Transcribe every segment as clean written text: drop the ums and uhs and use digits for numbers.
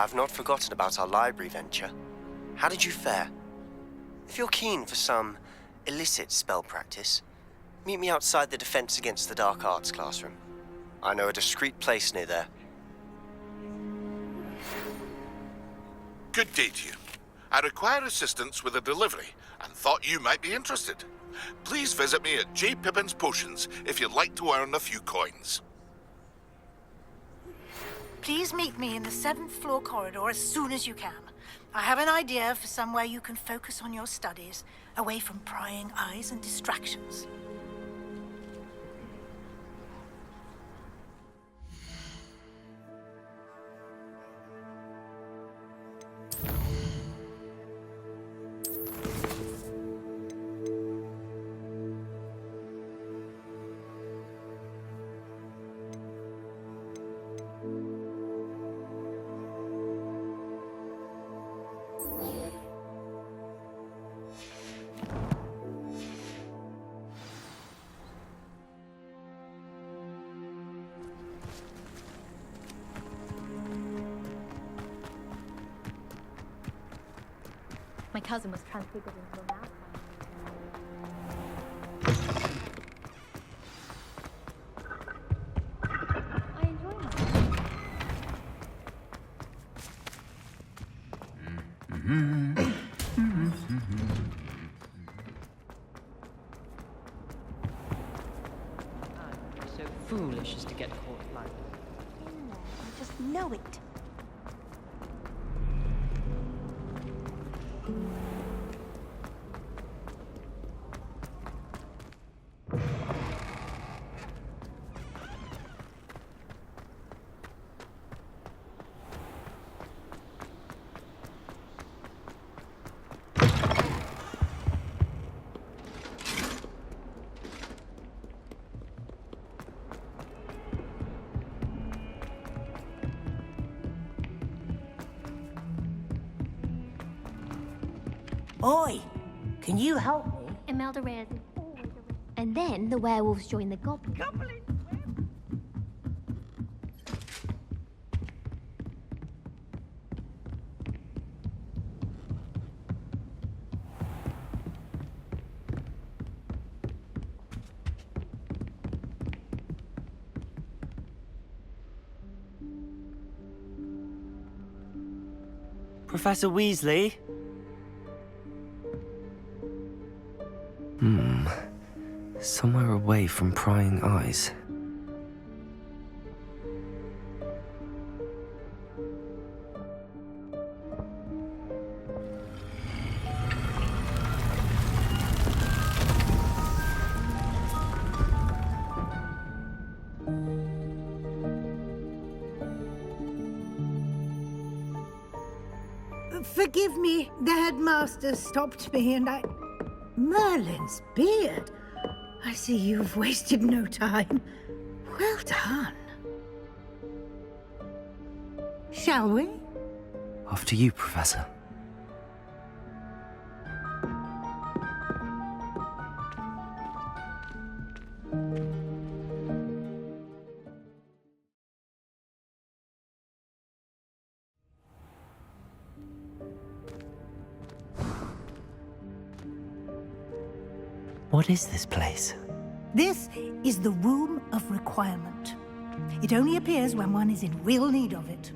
I've not forgotten about our library venture. How did you fare? If you're keen for some illicit spell practice, meet me outside the Defense Against the Dark Arts classroom. I know a discreet place near there. Good day to you. I require assistance with a delivery and thought you might be interested. Please visit me at J. Pippin's Potions if you'd like to earn a few coins. Please meet me in the 7th floor corridor as soon as you can. I have an idea for somewhere you can focus on your studies, away from prying eyes and distractions. My cousin was transfigured into a mouse. I enjoy myself. So foolish as to get caught like that. I just know it. Oi! Can you help me? Imelda Reyes is always a... And then the werewolves join the goblins. Professor Weasley? Somewhere away from prying eyes. Forgive me, the headmaster stopped me and I... Merlin's beard. I see you've wasted no time. Well done. Shall we? After you, Professor. What is this place? This is the Room of Requirement. It only appears when one is in real need of it.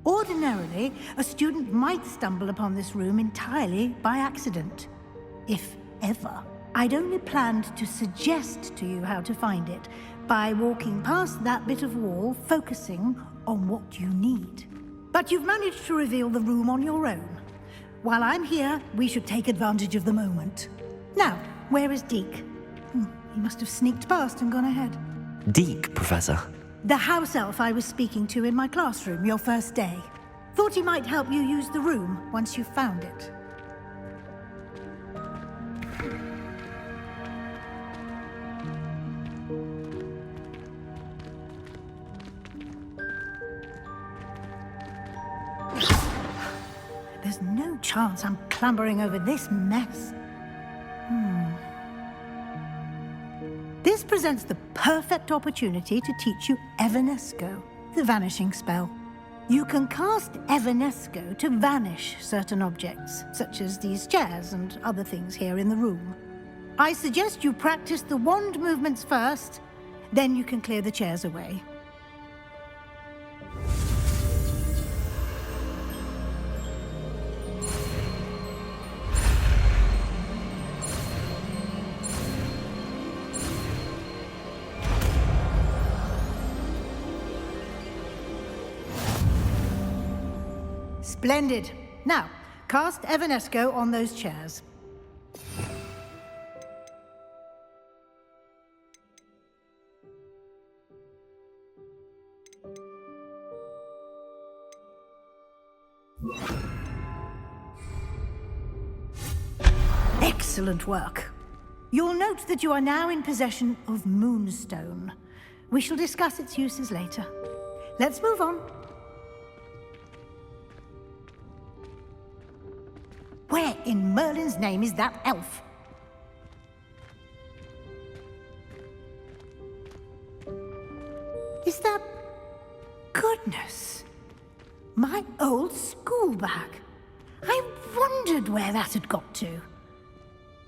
Ordinarily, a student might stumble upon this room entirely by accident. If ever. I'd only planned to suggest to you how to find it by walking past that bit of wall, focusing on what you need. But you've managed to reveal the room on your own. While I'm here, we should take advantage of the moment. Now, where is Deke? He must have sneaked past and gone ahead. Deke, Professor. The house elf I was speaking to in my classroom your first day. Thought he might help you use the room once you found it. There's no chance I'm clambering over this mess. This presents the perfect opportunity to teach you Evanesco, the vanishing spell. You can cast Evanesco to vanish certain objects, such as these chairs and other things here in the room. I suggest you practice the wand movements first, then you can clear the chairs away. Splendid. Now, cast Evanesco on those chairs. Excellent work. You'll note that you are now in possession of Moonstone. We shall discuss its uses later. Let's move on. Where in Merlin's name is that elf? Is that... Goodness! My old school bag. I wondered where that had got to.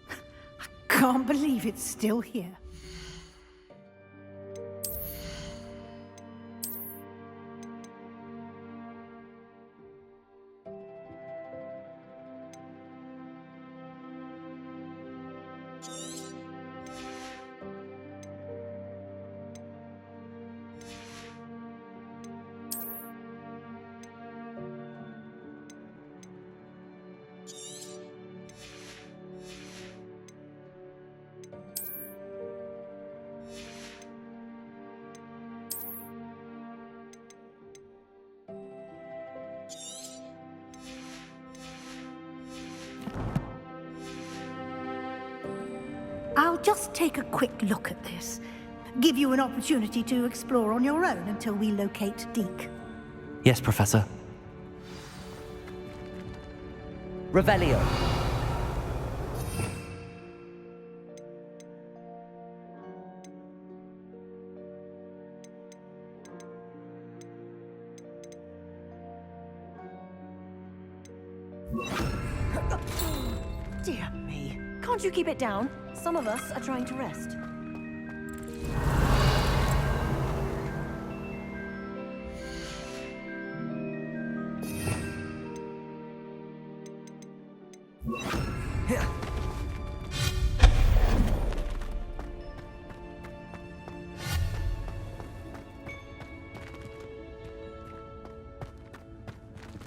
I can't believe it's still here. I'll just take a quick look at this. Give you an opportunity to explore on your own until we locate Deke. Yes, Professor. Revelio. Dear me. Can't you keep it down? Some of us are trying to rest.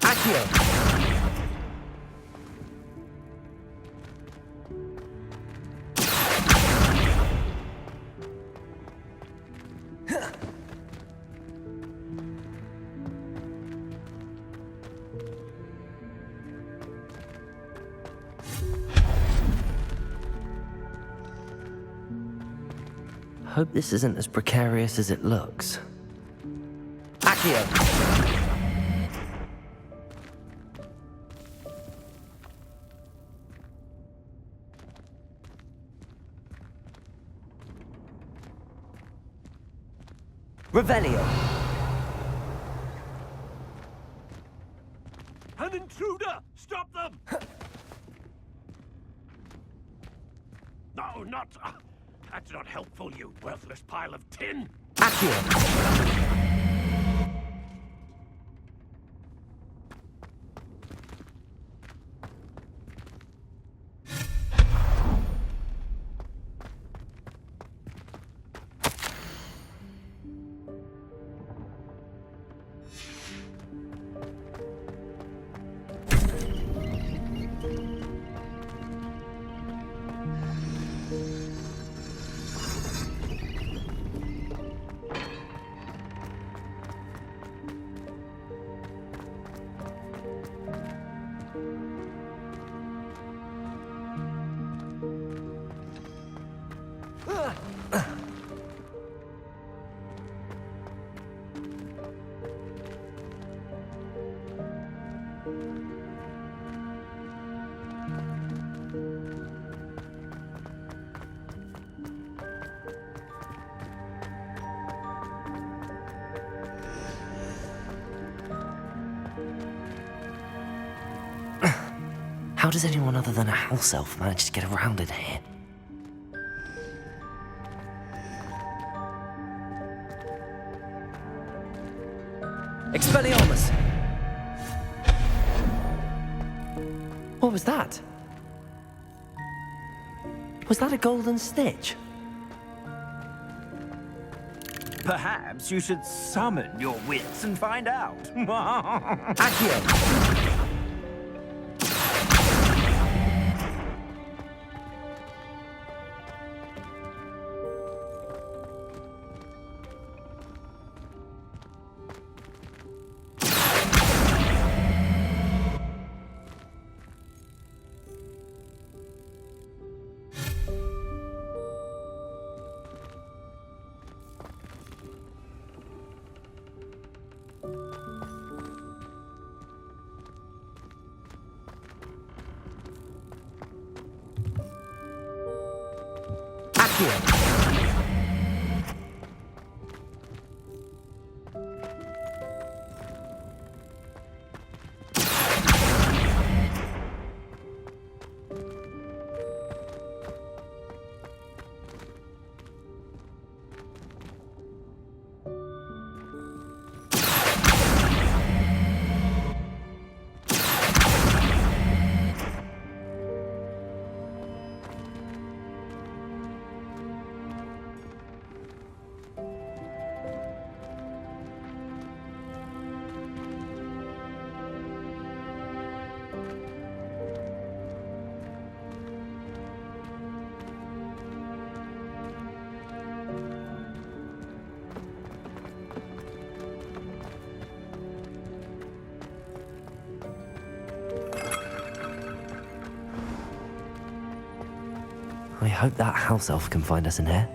Accio. Hope this isn't as precarious as it looks. Accio. Revelio. An intruder! Stop them! No, not... that's not helpful, you worthless pile of tin! Accio. How does anyone other than a house elf manage to get around in here? Expelliarmus! What was that? Was that a golden snitch? Perhaps you should summon your wits and find out. Accio! Accio! I hope that house elf can find us in here.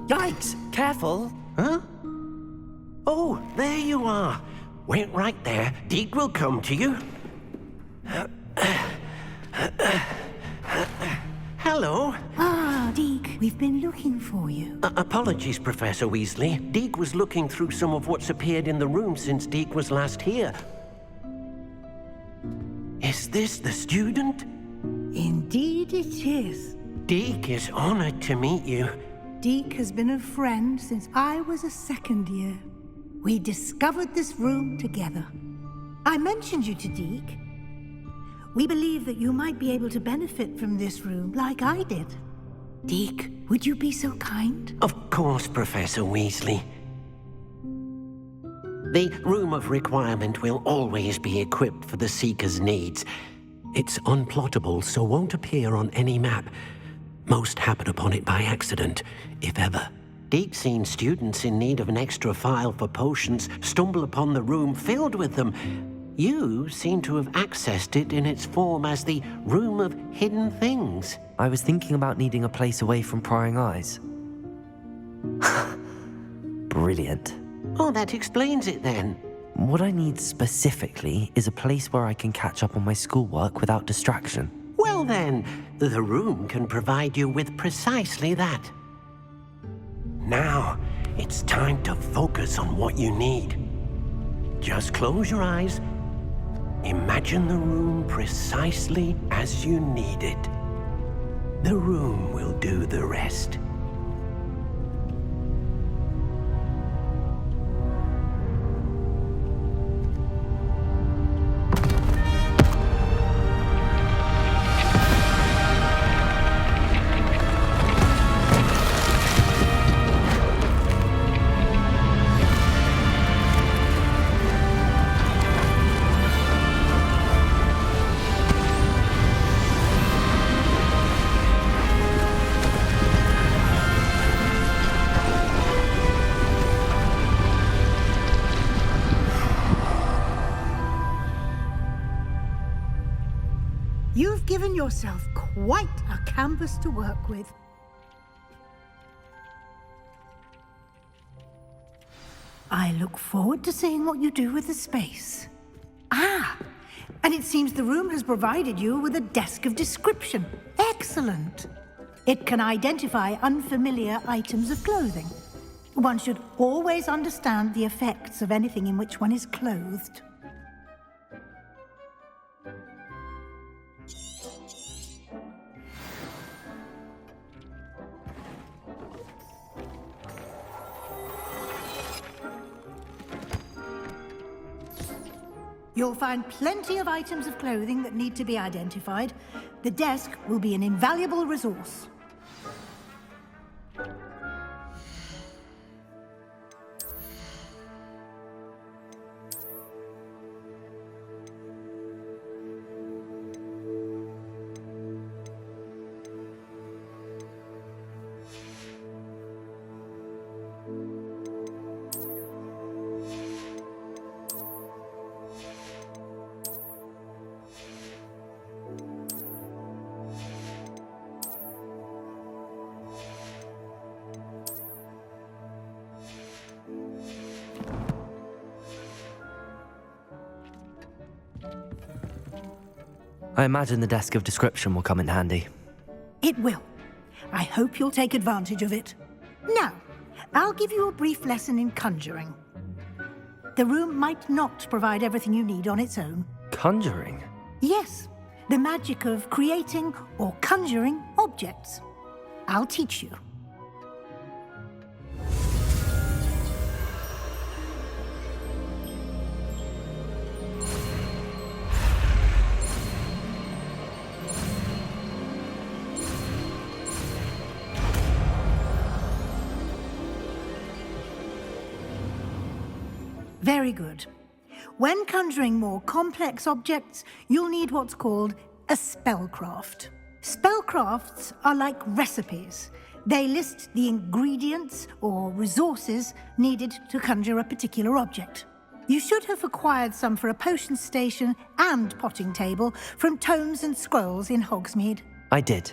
Yikes! Careful! Huh? Oh, there you are. Wait right there. Deke will come to you. Hello. Ah, Deke, we've been looking for you. Apologies, Professor Weasley. Deke was looking through some of what's appeared in the room since Deke was last here. Is this the student? Indeed it is. Deke is honored to meet you. Deke has been a friend since I was a second year. We discovered this room together. I mentioned you to Deke. We believe that you might be able to benefit from this room like I did. Deke, would you be so kind? Of course, Professor Weasley. The Room of Requirement will always be equipped for the Seeker's needs. It's unplottable, so won't appear on any map. Most happen upon it by accident, if ever. Deke's seen students in need of an extra file for potions stumble upon the room filled with them. You seem to have accessed it in its form as the Room of Hidden Things. I was thinking about needing a place away from prying eyes. Brilliant. Oh, that explains it then. What I need specifically is a place where I can catch up on my schoolwork without distraction. Well then, the room can provide you with precisely that. Now, it's time to focus on what you need. Just close your eyes. Imagine the room precisely as you need it. The room will do the rest. You've given yourself quite a canvas to work with. I look forward to seeing what you do with the space. Ah, and it seems the room has provided you with a desk of description. Excellent. It can identify unfamiliar items of clothing. One should always understand the effects of anything in which one is clothed. You'll find plenty of items of clothing that need to be identified. The desk will be an invaluable resource. I imagine the desk of description will come in handy. It will. I hope you'll take advantage of it. Now, I'll give you a brief lesson in conjuring. The room might not provide everything you need on its own. Conjuring? Yes, the magic of creating or conjuring objects. I'll teach you. Very good. When conjuring more complex objects, you'll need what's called a spellcraft. Spellcrafts are like recipes. They list the ingredients or resources needed to conjure a particular object. You should have acquired some for a potion station and potting table from tomes and scrolls in Hogsmeade. I did.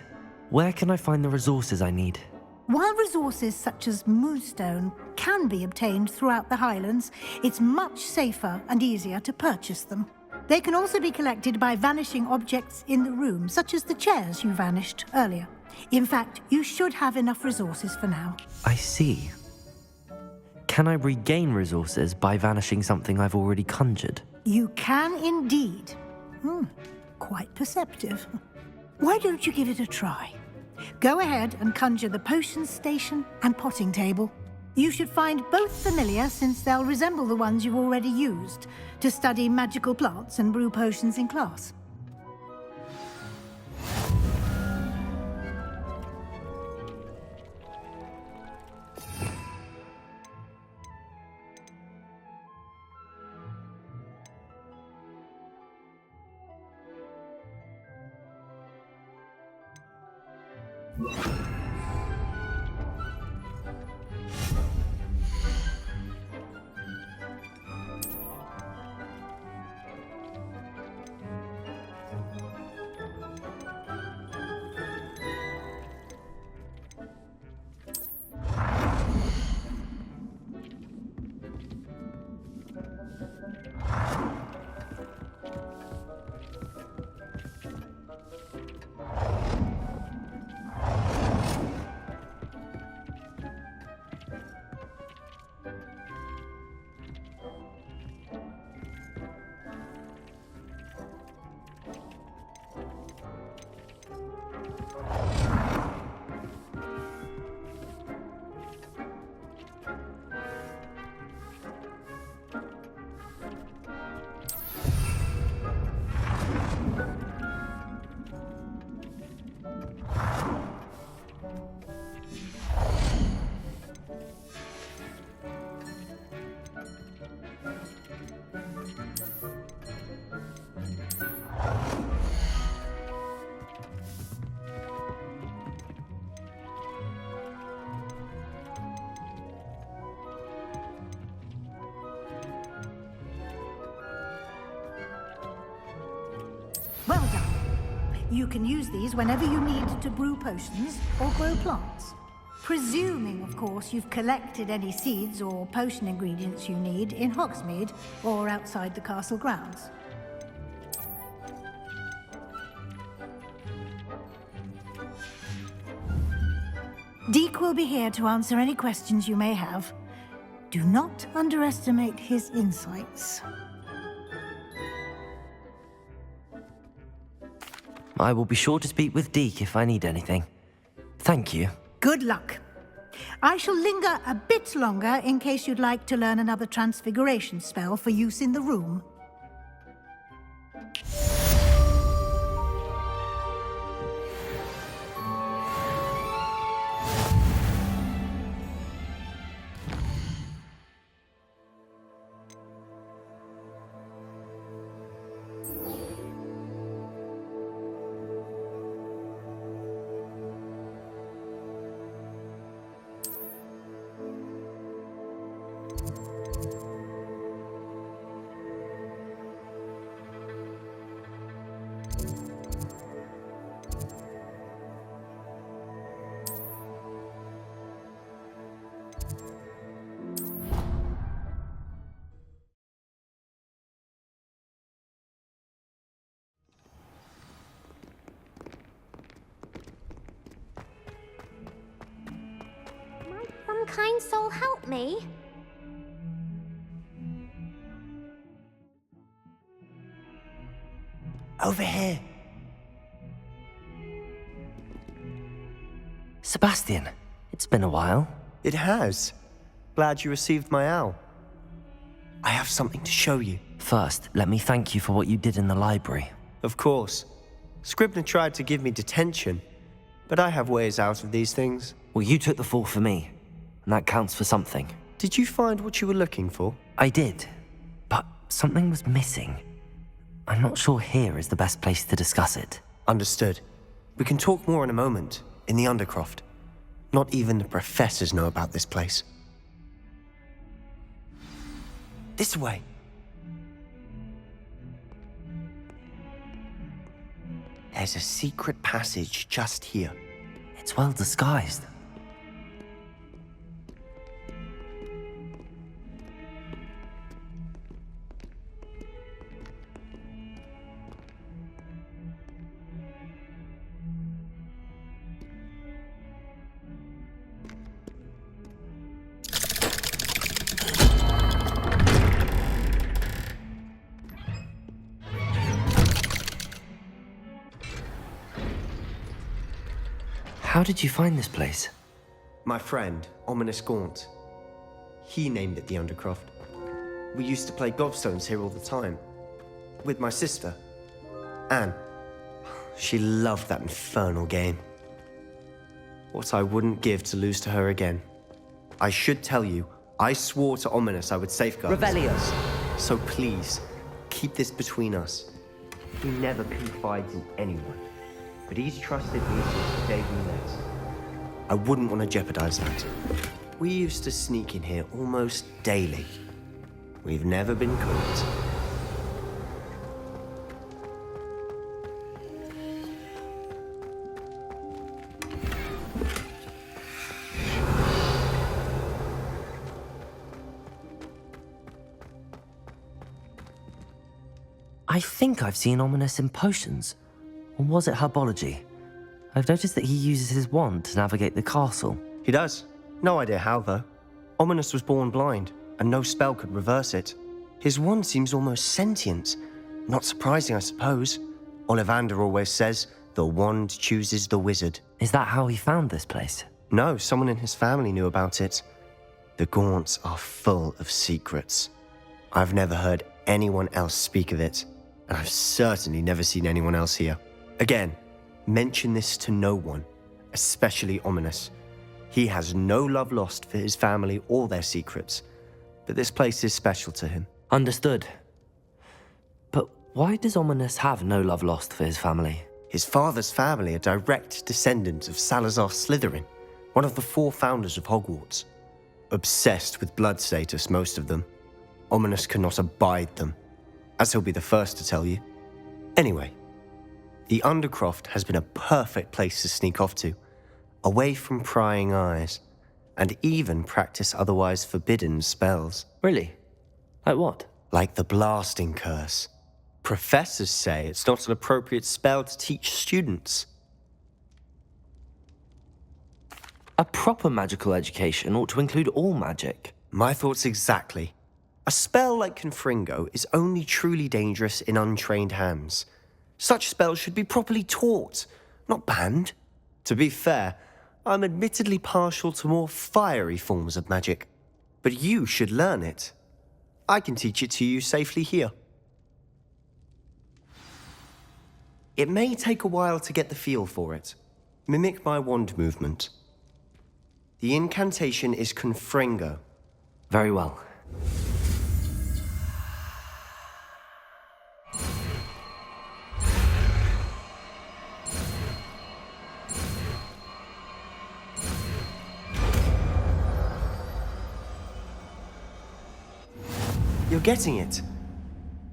Where can I find the resources I need? While resources such as moonstone can be obtained throughout the Highlands, it's much safer and easier to purchase them. They can also be collected by vanishing objects in the room, such as the chairs you vanished earlier. In fact, you should have enough resources for now. I see. Can I regain resources by vanishing something I've already conjured? You can indeed. Quite perceptive. Why don't you give it a try? Go ahead and conjure the potion station and potting table. You should find both familiar, since they'll resemble the ones you've already used to study magical plants and brew potions in class. Well done. You can use these whenever you need to brew potions or grow plants. Presuming, of course, you've collected any seeds or potion ingredients you need in Hogsmeade or outside the castle grounds. Deke will be here to answer any questions you may have. Do not underestimate his insights. I will be sure to speak with Deke if I need anything. Thank you. Good luck. I shall linger a bit longer in case you'd like to learn another transfiguration spell for use in the room. Might some kind soul help me? Over here. Sebastian, it's been a while. It has. Glad you received my owl. I have something to show you. First, let me thank you for what you did in the library. Of course. Scribner tried to give me detention, but I have ways out of these things. Well, you took the fall for me, and that counts for something. Did you find what you were looking for? I did, but something was missing. I'm not sure here is the best place to discuss it. Understood. We can talk more in a moment, in the Undercroft. Not even the professors know about this place. This way. There's a secret passage just here. It's well disguised. How did you find this place? My friend, Ominous Gaunt. He named it the Undercroft. We used to play gobstones here all the time. With my sister, Anne. She loved that infernal game. What I wouldn't give to lose to her again. I should tell you, I swore to Ominous I would safeguard Revelio. this. So please, keep this between us. He never confides in anyone. But he's trusted me since the day we met. I wouldn't want to jeopardize that. We used to sneak in here almost daily. We've never been caught. I think I've seen Ominous in potions. Or was it herbology? I've noticed that he uses his wand to navigate the castle. He does. No idea how, though. Ominous was born blind, and no spell could reverse it. His wand seems almost sentient. Not surprising, I suppose. Ollivander always says, the wand chooses the wizard. Is that how he found this place? No, someone in his family knew about it. The Gaunts are full of secrets. I've never heard anyone else speak of it, and I've certainly never seen anyone else here. Again, mention this to no one, especially Ominous. He has no love lost for his family or their secrets, but this place is special to him. Understood. But why does Ominous have no love lost for his family? His father's family are direct descendants of Salazar Slytherin, one of the 4 founders of Hogwarts. Obsessed with blood status, most of them. Ominous cannot abide them, as he'll be the first to tell you. Anyway, the Undercroft has been a perfect place to sneak off to. away from prying eyes, and even practice otherwise forbidden spells. Really? Like what? Like the blasting curse. Professors say it's not an appropriate spell to teach students. A proper magical education ought to include all magic. My thoughts exactly. A spell like Confringo is only truly dangerous in untrained hands. Such spells should be properly taught, not banned. To be fair, I'm admittedly partial to more fiery forms of magic. But you should learn it. I can teach it to you safely here. It may take a while to get the feel for it. Mimic my wand movement. The incantation is Confringo. Very well. You're getting it.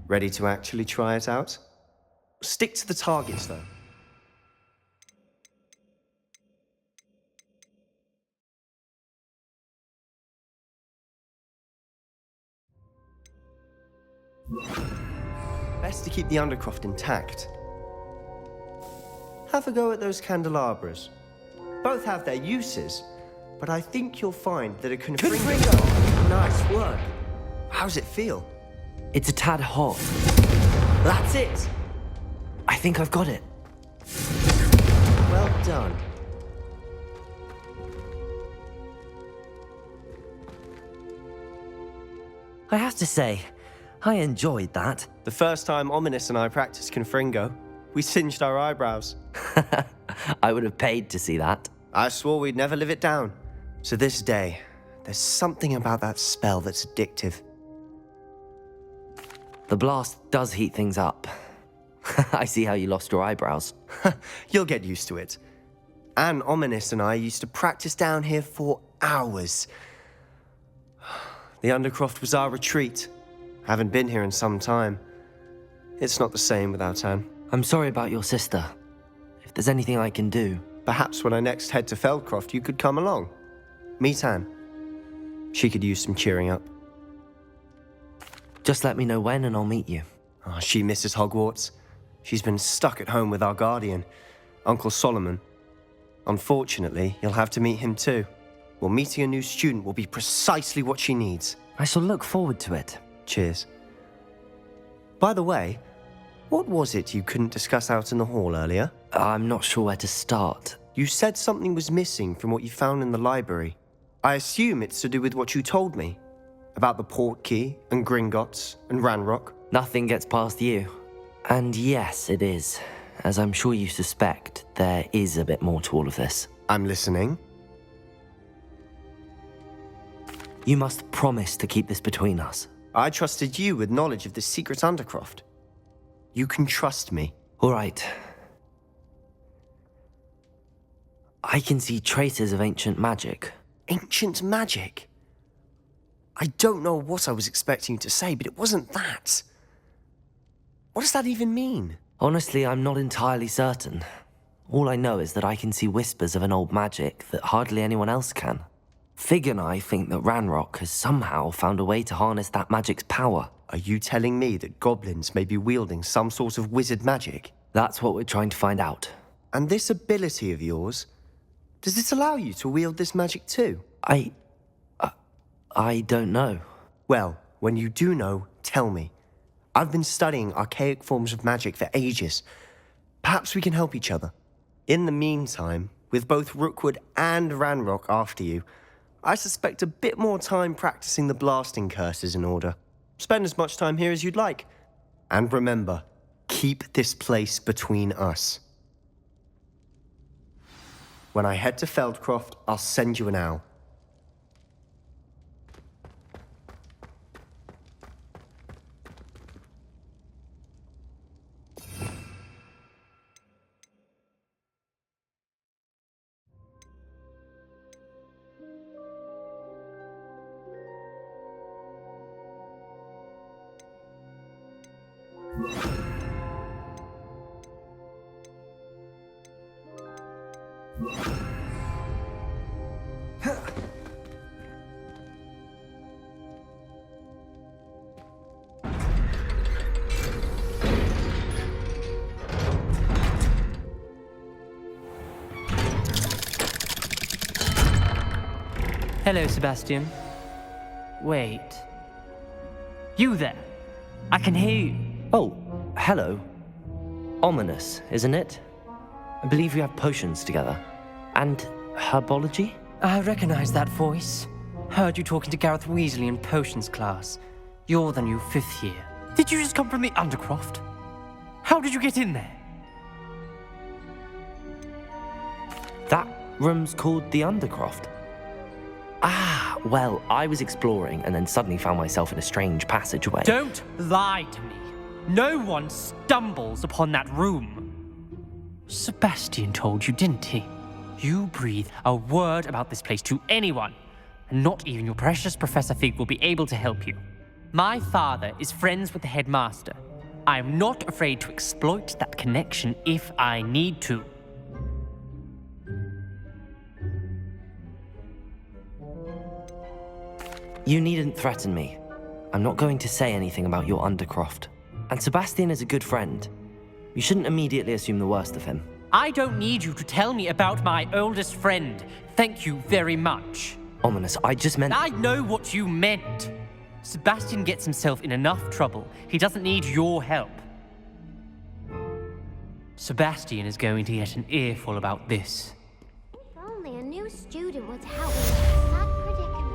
Ready to actually try it out? Stick to the targets, though. Best to keep the undercroft intact. Have a go at those candelabras. Both have their uses, but I think you'll find that a Confringo... Nice work. How's it feel? It's a tad hot. That's it! I think I've got it. Well done. I have to say, I enjoyed that. The first time Ominous and I practiced Confringo, we singed our eyebrows. I would have paid to see that. I swore we'd never live it down. To this day, there's something about that spell that's addictive. The blast does heat things up. I see how you lost your eyebrows. You'll get used to it. Anne Ominous and I used to practice down here for hours. The Undercroft was our retreat. Haven't been here in some time. It's not the same without Anne. I'm sorry about your sister. If there's anything I can do... Perhaps when I next head to Feldcroft, you could come along. Meet Anne. She could use some cheering up. Just let me know when and I'll meet you. Oh, she misses Hogwarts. She's been stuck at home with our guardian, Uncle Solomon. Unfortunately, you'll have to meet him too. Well, meeting a new student will be precisely what she needs. I shall look forward to it. Cheers. By the way, what was it you couldn't discuss out in the hall earlier? I'm not sure where to start. You said something was missing from what you found in the library. I assume it's to do with what you told me. About the Portkey, and Gringotts, and Ranrock. Nothing gets past you. And yes, it is. As I'm sure you suspect, there is a bit more to all of this. I'm listening. You must promise to keep this between us. I trusted you with knowledge of the secret Undercroft. You can trust me. All right. I can see traces of ancient magic. Ancient magic? I don't know what I was expecting you to say, but it wasn't that. What does that even mean? Honestly, I'm not entirely certain. All I know is that I can see whispers of an old magic that hardly anyone else can. Fig and I think that Ranrock has somehow found a way to harness that magic's power. Are you telling me that goblins may be wielding some sort of wizard magic? That's what we're trying to find out. And this ability of yours, does it allow you to wield this magic too? I don't know. Well, when you do know, tell me. I've been studying archaic forms of magic for ages. Perhaps we can help each other. In the meantime, with both Rookwood and Ranrock after you, I suspect a bit more time practicing the blasting curse is in order. Spend as much time here as you'd like. And remember, keep this place between us. When I head to Feldcroft, I'll send you an owl. Hello, Sebastian. Wait. You there? I can hear you. Oh, hello. Ominous, isn't it? I believe we have potions together. And herbology? I recognize that voice. Heard you talking to Gareth Weasley in potions class. You're the new 5th year. Did you just come from the Undercroft? How did you get in there? That room's called the Undercroft. Ah, well, I was exploring and then suddenly found myself in a strange passageway. Don't lie to me. No one stumbles upon that room. Sebastian told you, didn't he? You breathe a word about this place to anyone, and not even your precious Professor Fig will be able to help you. My father is friends with the headmaster. I am not afraid to exploit that connection if I need to. You needn't threaten me. I'm not going to say anything about your Undercroft. And Sebastian is a good friend. You shouldn't immediately assume the worst of him. I don't need you to tell me about my oldest friend. Thank you very much. Ominous, I just meant... I know what you meant. Sebastian gets himself in enough trouble. He doesn't need your help. Sebastian is going to get an earful about this. If only a new student would help me with this sad predicament.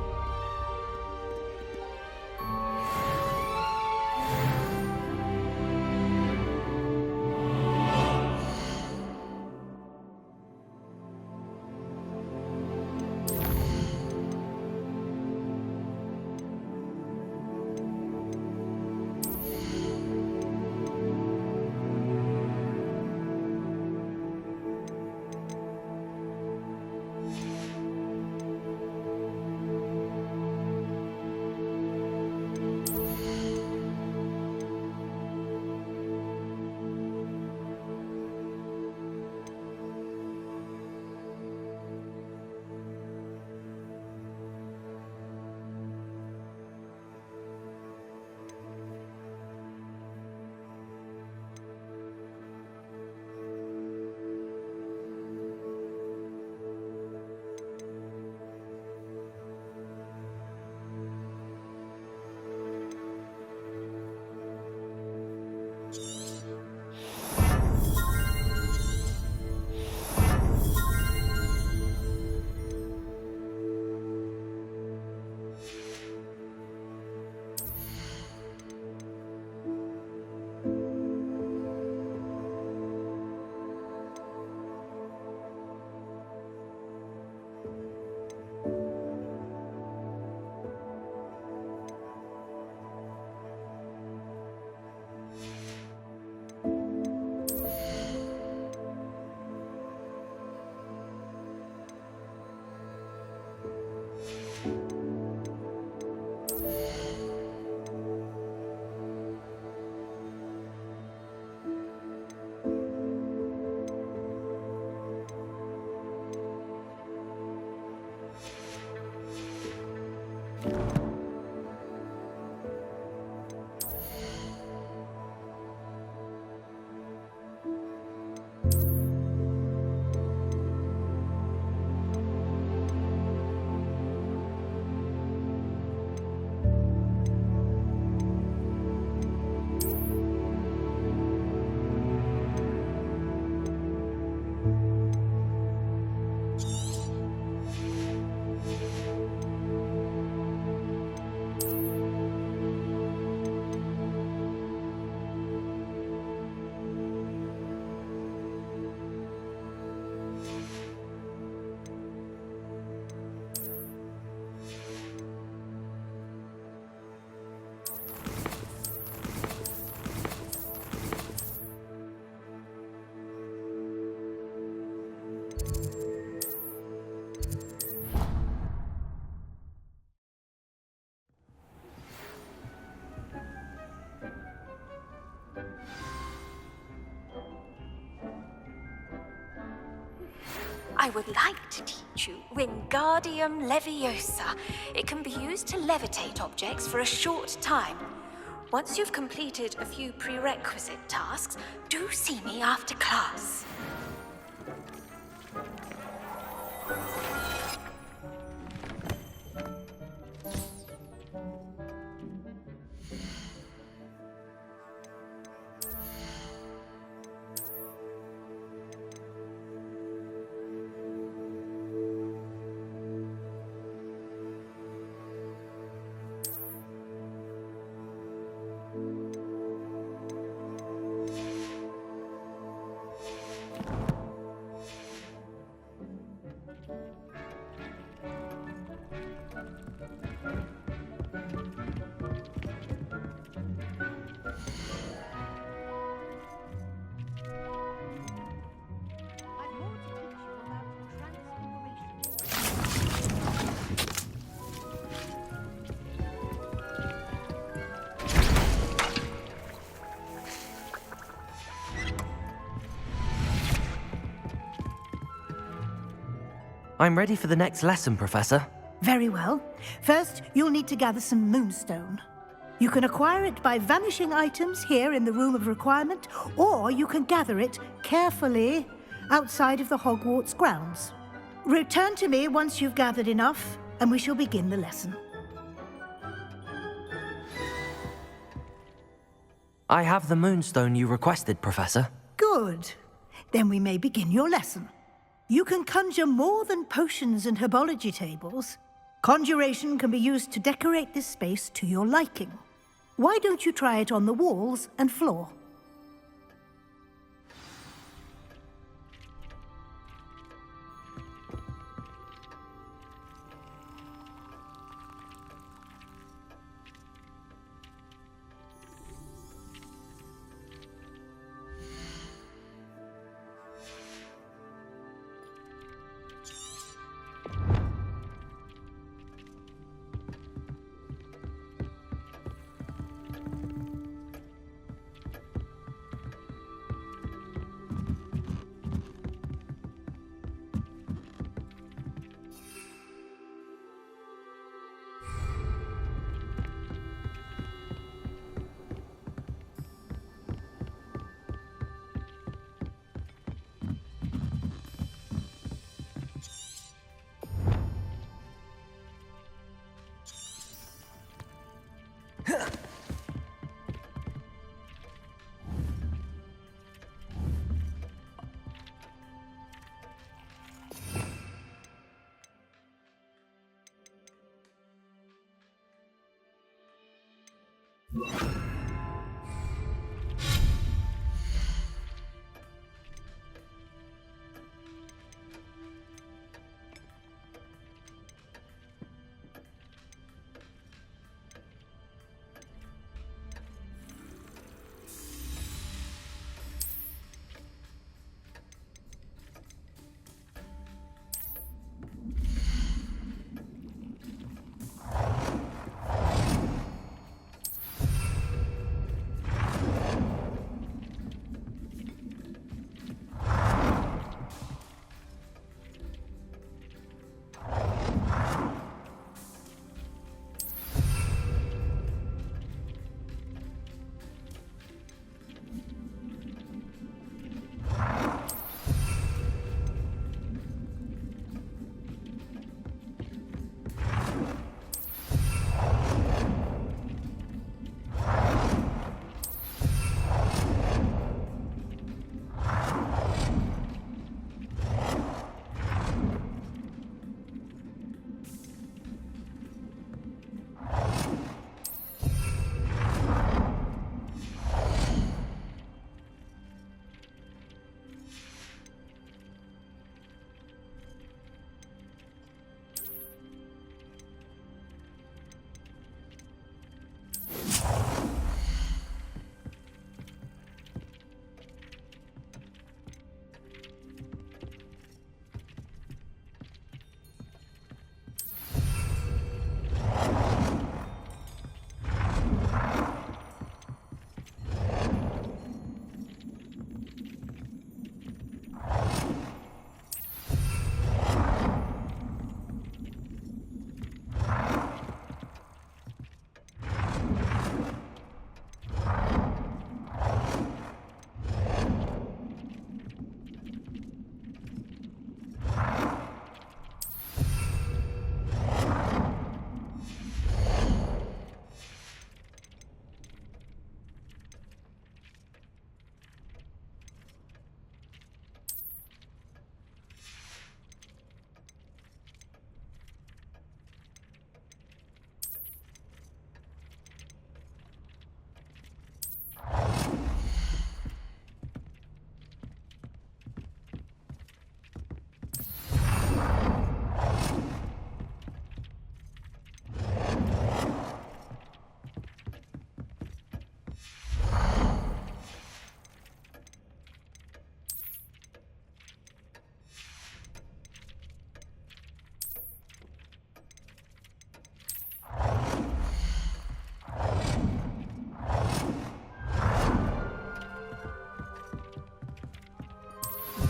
I would like to teach you Wingardium Leviosa. It can be used to levitate objects for a short time. Once you've completed a few prerequisite tasks, do see me after class. I'm ready for the next lesson, Professor. Very well. First, you'll need to gather some moonstone. You can acquire it by vanishing items here in the Room of Requirement, or you can gather it carefully outside of the Hogwarts grounds. Return to me once you've gathered enough, and we shall begin the lesson. I have the moonstone you requested, Professor. Good. Then we may begin your lesson. You can conjure more than potions and herbology tables. Conjuration can be used to decorate this space to your liking. Why don't you try it on the walls and floor?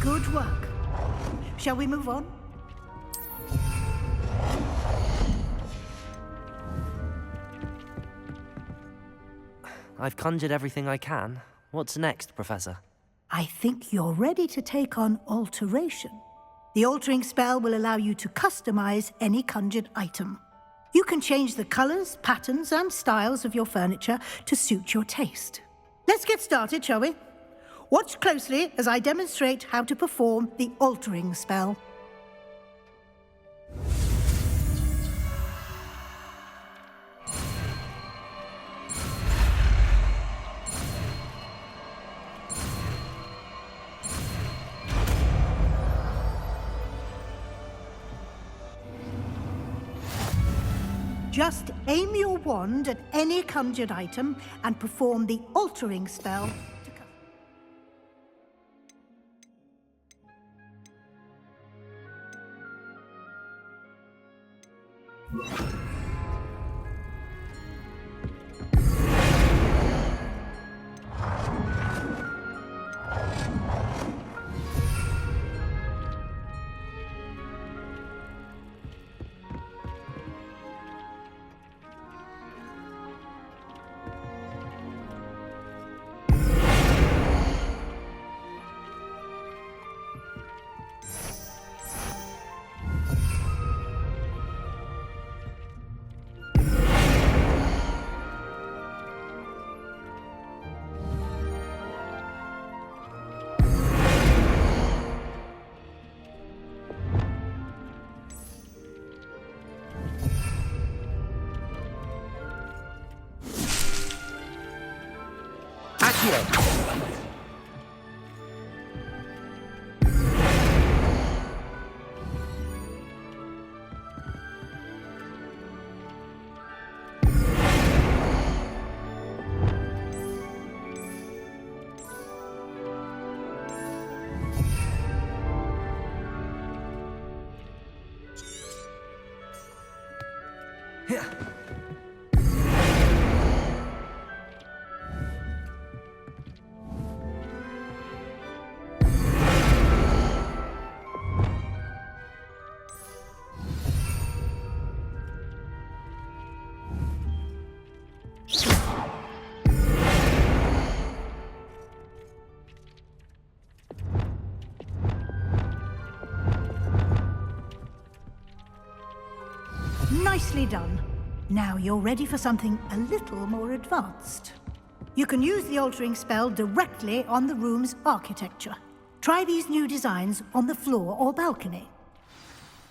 Good work. Shall we move on? I've conjured everything I can. What's next, Professor? I think you're ready to take on alteration. The altering spell will allow you to customize any conjured item. You can change the colors, patterns, and styles of your furniture to suit your taste. Let's get started, shall we? Watch closely as I demonstrate how to perform the altering spell. Just aim your wand at any conjured item and perform the altering spell. Accio. Nicely done. Now you're ready for something a little more advanced. You can use the altering spell directly on the room's architecture. Try these new designs on the floor or balcony.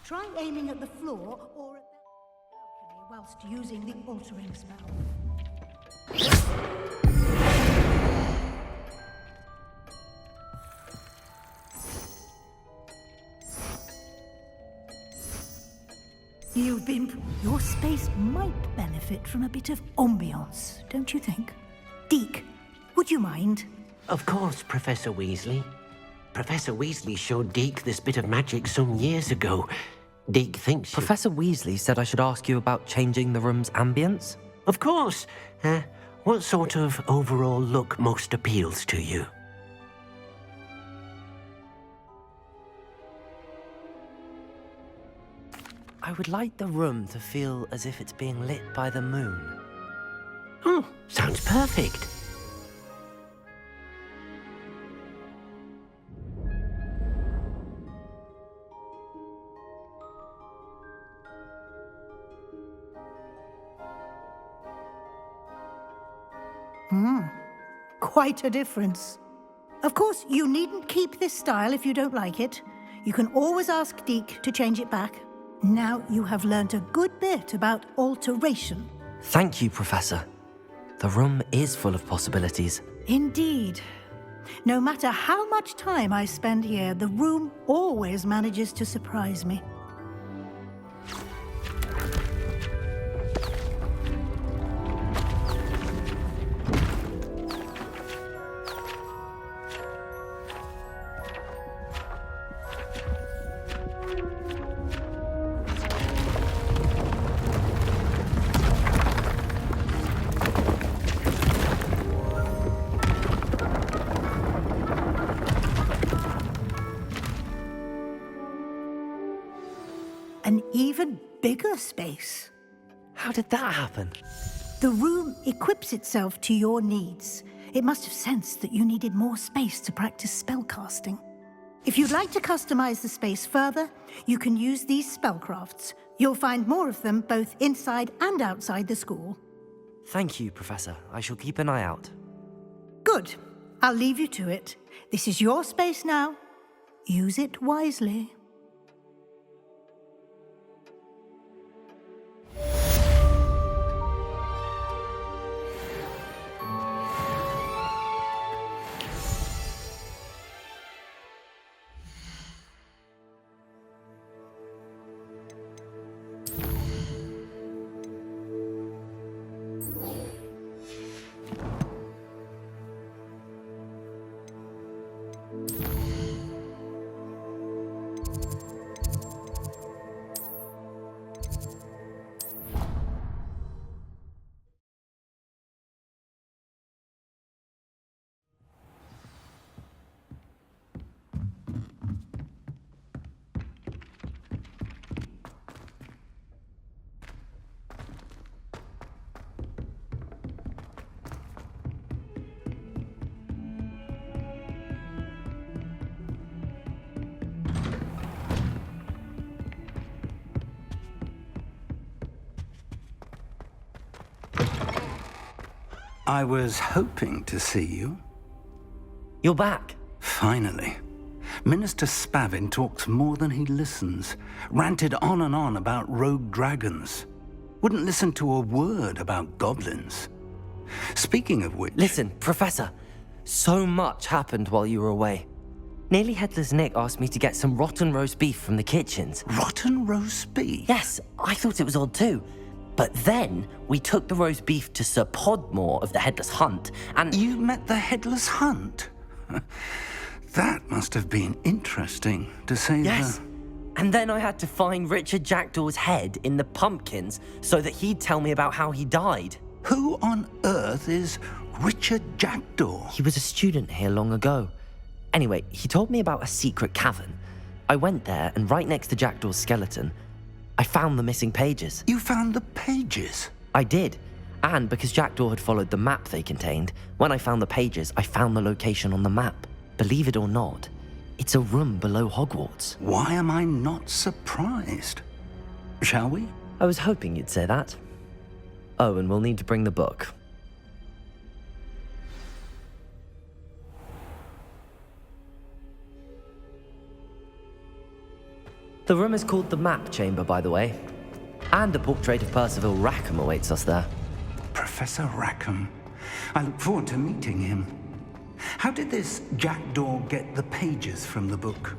Try aiming at the floor or at the balcony whilst using the altering spell. Your space might benefit from a bit of ambiance, don't you think? Deke, would you mind? Of course, Professor Weasley. Professor Weasley showed Deke this bit of magic some years ago. Deke thinks you... Professor Weasley said I should ask you about changing the room's ambience? Of course. What sort of overall look most appeals to you? I would like the room to feel as if it's being lit by the moon. Oh, sounds perfect. Quite a difference. Of course, you needn't keep this style if you don't like it. You can always ask Deke to change it back. Now you have learnt a good bit about alteration. Thank you, Professor. The room is full of possibilities. Indeed. No matter how much time I spend here, the room always manages to surprise me. An even bigger space. How did that happen? The room equips itself to your needs. It must have sensed that you needed more space to practice spellcasting. If you'd like to customize the space further, you can use these spellcrafts. You'll find more of them both inside and outside the school. Thank you, Professor. I shall keep an eye out. Good. I'll leave you to it. This is your space now. Use it wisely. I was hoping to see you. You're back. Finally. Minister Spavin talks more than he listens. Ranted on and on about rogue dragons. Wouldn't listen to a word about goblins. Speaking of which... Listen, Professor. So much happened while you were away. Nearly Headless Nick asked me to get some rotten roast beef from the kitchens. Rotten roast beef? Yes, I thought it was odd too. But then we took the roast beef to Sir Podmore of the Headless Hunt, and... You met the Headless Hunt? That must have been interesting, to say Yes. And then I had to find Richard Jackdaw's head in the pumpkins so that he'd tell me about how he died. Who on earth is Richard Jackdaw? He was a student here long ago. Anyway, he told me about a secret cavern. I went there, and right next to Jackdaw's skeleton, I found the missing pages. You found the pages? I did. And because Jackdaw had followed the map they contained, when I found the pages, I found the location on the map. Believe it or not, it's a room below Hogwarts. Why am I not surprised? Shall we? I was hoping you'd say that. Oh, and we'll need to bring the book. The room is called the Map Chamber, by the way. And a portrait of Percival Rackham awaits us there. Professor Rackham. I look forward to meeting him. How did this Jackdaw get the pages from the book?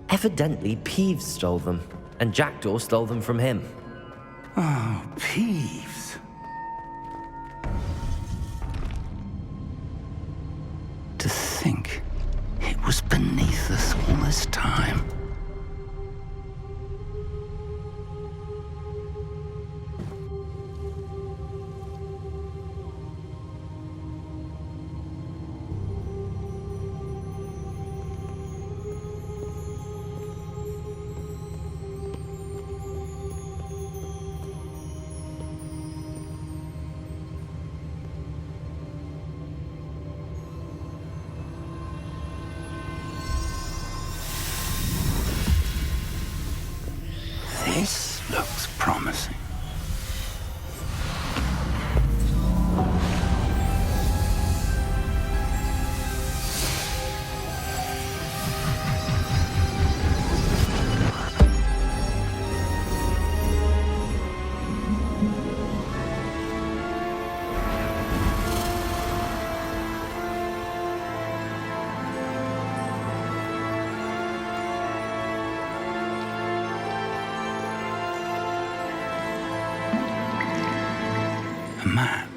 Evidently, Peeves stole them, and Jackdaw stole them from him. Oh, Peeves. To think it was beneath us all this time. This looks promising. Map.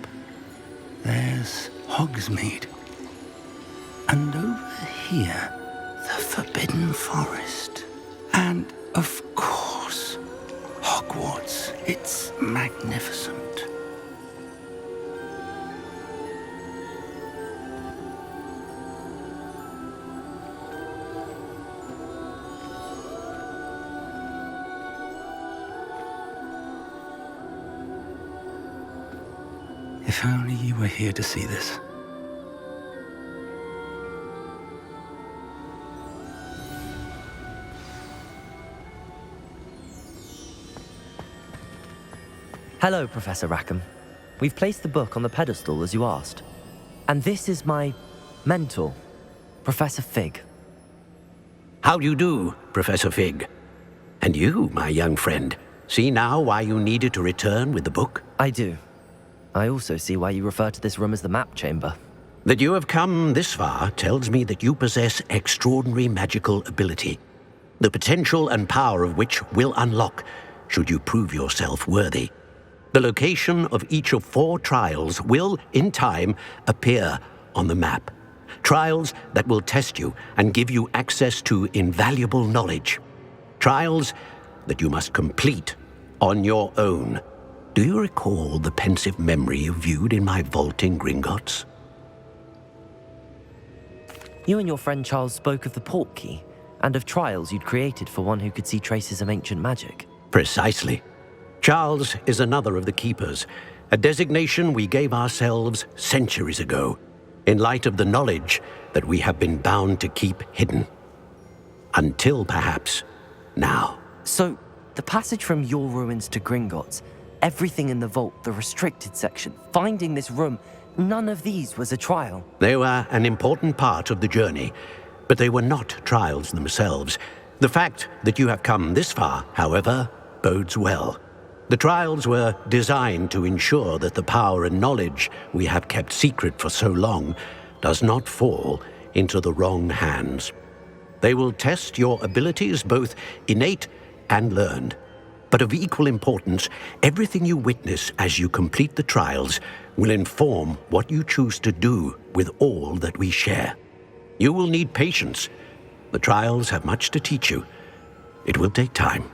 There's Hogsmeade. And over here, the Forbidden Forest. And, of course, Hogwarts. It's magnificent. If only you were here to see this. Hello, Professor Rackham. We've placed the book on the pedestal as you asked. And this is my mentor, Professor Fig. How do you do, Professor Fig? And you, my young friend, see now why you needed to return with the book? I do. I also see why you refer to this room as the map chamber. That you have come this far tells me that you possess extraordinary magical ability, the potential and power of which will unlock should you prove yourself worthy. The location of each of 4 trials will, in time, appear on the map. Trials that will test you and give you access to invaluable knowledge. Trials that you must complete on your own. Do you recall the pensive memory you viewed in my vault in Gringotts? You and your friend Charles spoke of the port key and of trials you'd created for one who could see traces of ancient magic. Precisely. Charles is another of the Keepers, a designation we gave ourselves centuries ago, in light of the knowledge that we have been bound to keep hidden. Until perhaps now. So, the passage from your ruins to Gringotts, everything in the vault, the restricted section, finding this room, none of these was a trial. They were an important part of the journey, but they were not trials themselves. The fact that you have come this far, however, bodes well. The trials were designed to ensure that the power and knowledge we have kept secret for so long does not fall into the wrong hands. They will test your abilities, both innate and learned. But of equal importance, everything you witness as you complete the trials will inform what you choose to do with all that we share. You will need patience. The trials have much to teach you. It will take time.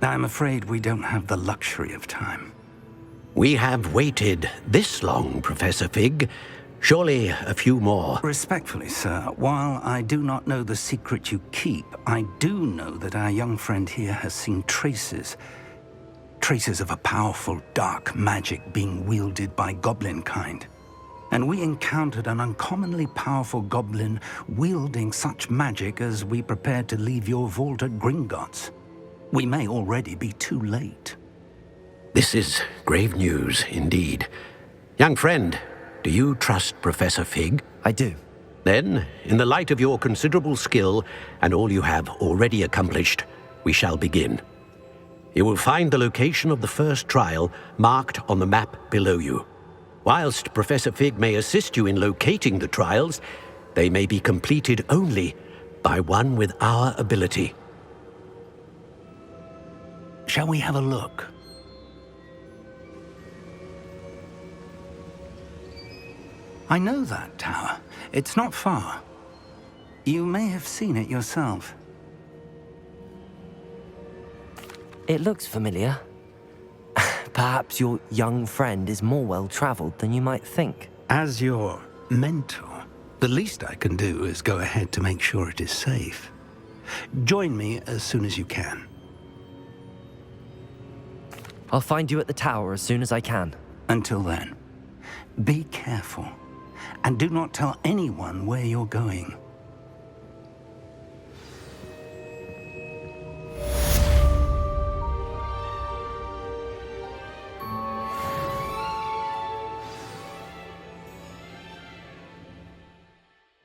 I'm afraid we don't have the luxury of time. We have waited this long, Professor Fig. Surely a few more. Respectfully, sir, while I do not know the secret you keep, I do know that our young friend here has seen traces of a powerful dark magic being wielded by goblin kind. And we encountered an uncommonly powerful goblin wielding such magic as we prepared to leave your vault at Gringotts. We may already be too late. This is grave news indeed. Young friend, do you trust Professor Fig? I do. Then, in the light of your considerable skill and all you have already accomplished, we shall begin. You will find the location of the first trial marked on the map below you. Whilst Professor Fig may assist you in locating the trials, they may be completed only by one with our ability. Shall we have a look? I know that tower. It's not far. You may have seen it yourself. It looks familiar. Perhaps your young friend is more well-traveled than you might think. As your mentor, the least I can do is go ahead to make sure it is safe. Join me as soon as you can. I'll find you at the tower as soon as I can. Until then, be careful, and do not tell anyone where you're going.